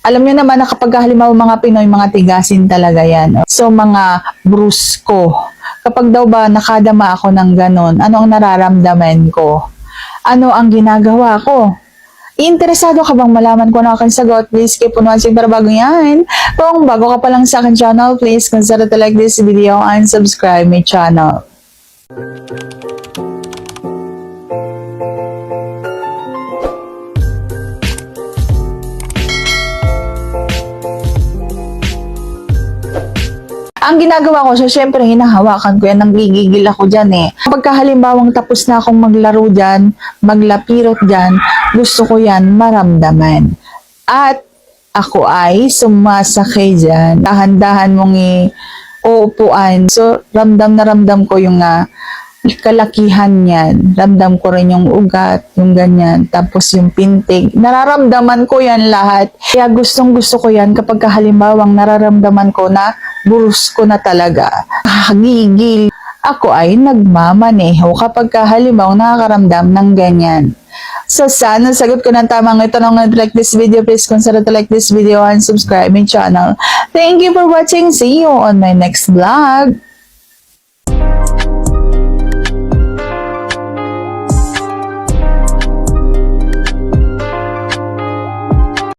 Alam niyo naman na kapag halimbawa mga Pinoy, mga tigasin talaga yan. So mga brusko. Kapag daw ba nakadama ako ng ganon, ano ang nararamdaman ko? Ano ang ginagawa ko? Interesado ka bang malaman kung ano aking sagot? Please keep on watching para bago yan. Kung bago ka pa lang sa aking channel, please consider to like this video and subscribe my channel. Ang ginagawa ko, so syempre hinahawakan ko yan, nanggigigil ako dyan eh. Kapag halimbawang tapos na akong maglaro dyan, maglapirot dyan, gusto ko yan maramdaman. At ako ay sumasakay dyan. Dahan-dahan mong uupuan. So ramdam na ramdam ko yung kalakihan yan. Ramdam ko rin yung ugat, yung ganyan. Tapos yung pintig. Nararamdaman ko yan lahat. Kaya gustong gusto ko yan kapag halimbawang nararamdaman ko na burus ko na talaga. Gigil. Ako ay nagmamaneho kapag halimbawa nakakaramdam ng ganyan. So sana sagot ko ng tamang tanong. Like this video, please consider to like this video and subscribe my channel. Thank you for watching. See you on my next vlog.